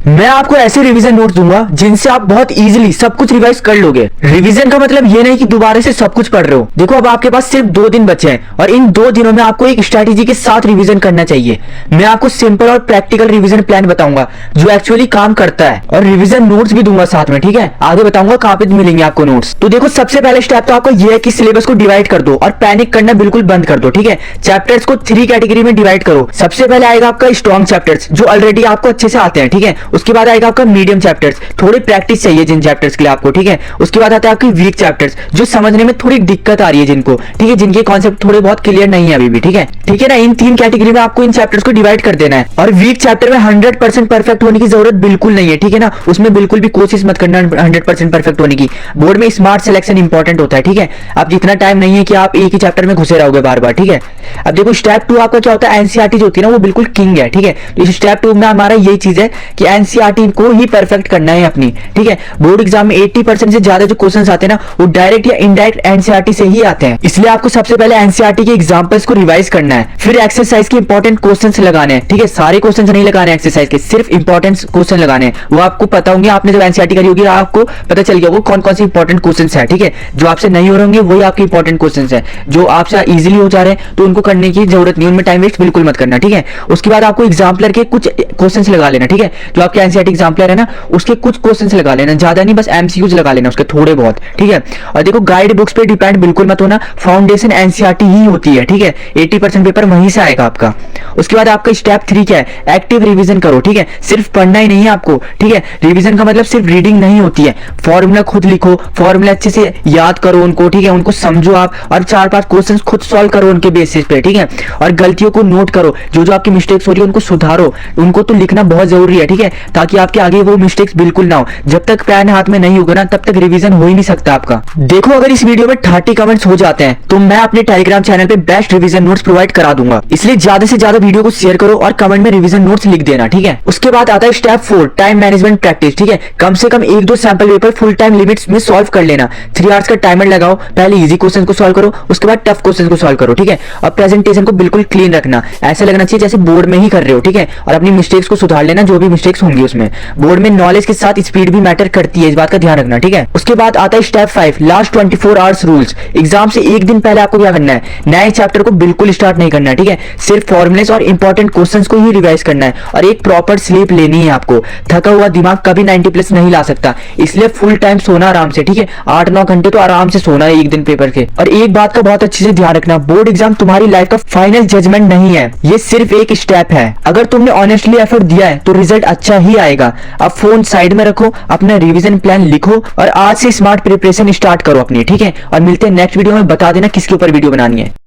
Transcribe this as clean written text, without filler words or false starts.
मैं आपको ऐसे रिवीजन नोट्स दूंगा जिनसे आप बहुत इजीली सब कुछ रिवाइज कर लोगे। रिवीजन का मतलब ये नहीं कि दोबारा से सब कुछ पढ़ रहे हो। देखो अब आपके पास सिर्फ 2 दिन बचे हैं और इन 2 दिनों में आपको एक स्ट्रैटेजी के साथ रिवीजन करना चाहिए। मैं आपको सिंपल और प्रैक्टिकल रिवीजन प्लान बताऊंगा जो एक्चुअली काम करता है और रिवीजन नोट्स भी दूंगा साथ में, ठीक है। आगे बताऊंगा कहां पे मिलेंगे आपको नोट्स। तो देखो सबसे पहले स्टेप तो आपको ये है कि सिलेबस को डिवाइड कर दो और पैनिक करना बिल्कुल बंद कर दो, ठीक है। चैप्टर्स को 3 कैटेगरी में डिवाइड करो। सबसे पहले आएगा आपका स्ट्रॉन्ग चैप्टर्स जो ऑलरेडी आपको अच्छे से आते हैं, ठीक है। उसके बाद आएगा आपका मीडियम चैप्टर्स, थोड़ी प्रैक्टिस चाहिए जिन चैप्टर्स के लिए आपको, ठीक है। उसके बाद आता है आपकी वीक चैप्टर्स जो समझने में थोड़ी दिक्कत आ रही है जिनको, ठीक है, जिनके कॉन्सेप्ट थोड़े बहुत क्लियर नहीं है अभी भी, ठीक है ना। इन 3 कैटेगरी में आपको इन चैप्टर्स को डिवाइड कर देना है और वीक चैप्टर में 100% परफेक्ट होने की जरूरत बिल्कुल नहीं है, ठीक है ना। उसमें बिल्कुल भी कोशिश मत करना 100% परफेक्ट होने की। बोर्ड में स्मार्ट सिलेक्शन इंपॉर्टेंट होता है, ठीक है। अब जितना टाइम नहीं है कि आप एक ही चैप्टर में घुसे रहोगे बार बार, ठीक है। अब देखो स्टेप 2 आपका क्या होता है, एनसीईआरटी जो होती है ना वो बिल्कुल किंग है, ठीक है। तो इस स्टेप 2 में हमारा यही चीज है कि एनसीईआरटी को ही परफेक्ट करना है अपनी, ठीक है। बोर्ड एग्जाम में 80% से ज्यादा जो क्वेश्चंस आते हैं ना वो डायरेक्ट या इनडायरेक्ट एनसीईआरटी से ही आते हैं। इसलिए आपको सबसे पहले एनसीईआरटी के एग्जांपल्स को रिवाइज करना है, फिर एक्सरसाइज के इंपॉर्टेंट क्वेश्चंस लगाने हैं, ठीक है। सारे क्वेश्चंस नहीं लगाने एक्सरसाइज के, सिर्फ इंपॉर्टेंट क्वेश्चन लगाने हैं। वो आपको पता होंगे, आपने जब एनसीईआरटी करी होगी आपको पता चल गया वो कौन कौन से इंपॉर्टेंट क्वेश्चंस है, ठीक है। जो आपसे नहीं हो रहे होंगे वही आपके इंपॉर्टेंट क्वेश्चंस है। जो आपसे इजीली हो जा रहे हैं तो उनको करने की जरूरत नहीं, उनमें टाइम वेस्ट बिल्कुल मत करना, ठीक है। उसके बाद आपको एग्जाम्पलर के कुछ क्वेश्चंस लगा लेना, ठीक है। जो आपके एनसीईआरटी एग्जाम्पलर है ना उसके कुछ क्वेश्चंस लगा लेना, ज्यादा नहीं, बस एमसीक्यूज लगा लेना उसके थोड़े बहुत, ठीक है। और देखो गाइड बुक्स पे डिपेंड बिल्कुल मत होना, फाउंडेशन एनसीईआरटी ही होती है, ठीक है। 80% पेपर वहीं से आएगा आपका। उसके बाद आपका स्टेप 3 क्या है, एक्टिव रिवीजन करो, ठीक है। सिर्फ पढ़ना ही नहीं है आपको, ठीक है। रिवीजन का मतलब सिर्फ रीडिंग नहीं होती है, फॉर्मूला खुद लिखो, फॉर्मूला अच्छे से याद करो उनको, ठीक है। उनको समझो आप और 4-5 क्वेश्चन खुद सॉल्व करो उनके बेसिस पे, ठीक है। और गलतियों को नोट करो, जो आपकी मिस्टेक्स हो रही है उनको सुधारो, उनको तो लिखना बहुत जरूरी है, ठीक है, ताकि आपके आगे वो मिस्टेक्स बिल्कुल ना हो। जब तक पैन हाथ में नहीं होगा ना तब तक रिवीजन हो ही नहीं सकता आपका। देखो अगर इस वीडियो में 30 कमेंट्स हो जाते हैं तो मैं अपने टेलीग्राम चैनल पे बेस्ट रिवीजन नोट्स प्रोवाइड करा दूंगा, इसलिए ज्यादा से ज्यादा वीडियो को शेयर करो और कमेंट में रिवीजन नोट्स लिख देना, ठीक है। उसके बाद आता है स्टेप 4 टाइम मैनेजमेंट प्रैक्टिस, ठीक है। कम से कम 1-2 sample paper full time limits में सॉल्व कर लेना। 3 आवर्स का टाइमर लगाओ, पहले इजी क्वेश्चन को सॉल्व करो, उसके बाद टफ क्वेश्चन को सॉल्व करो, ठीक है। और प्रेजेंटेशन को बिल्कुल क्लीन रखना, ऐसा लगना चाहिए जैसे बोर्ड में ही कर रहे हो, ठीक है। और अपनी मिस्टेक्स को सुधार लेना, जो भी मिस्टेक्स होंगी उसमें। बोर्ड में नॉलेज के साथ स्पीड भी मैटर करती है, इस बात का ध्यान रखना, ठीक है। उसके बाद आता है step 5 last 24 hours rules. Exam से एक दिन पहले आपको क्या करना है, नए चैप्टर को बिल्कुल स्टार्ट नहीं करना है, ठीक है। सिर्फ फॉर्मुलेस और इंपॉर्टेंट क्वेश्चंस को ही रिवाइज करना है और एक प्रॉपर स्लीप लेनी है आपको। थका हुआ दिमाग कभी 90+ नहीं ला सकता, इसलिए फुल टाइम सोना आराम से, ठीक है। 8-9 घंटे तो आराम से सोना है एक दिन पेपर के। और एक बात का बहुत अच्छे से ध्यान रखना, बोर्ड एग्जाम तुम्हारी लाइफ का फाइनल जजमेंट नहीं है, ये सिर्फ एक स्टेप है। अगर तुमने ऑनेस्टली एफर्ट दिया है तो रिजल्ट अच्छा ही आएगा। अब फोन साइड में रखो, अपना रिवीजन प्लान लिखो और आज से स्मार्ट प्रिपरेशन स्टार्ट करो अपनी, ठीक है। और मिलते हैं नेक्स्ट वीडियो में, बता देना किसके ऊपर वीडियो बनानी है।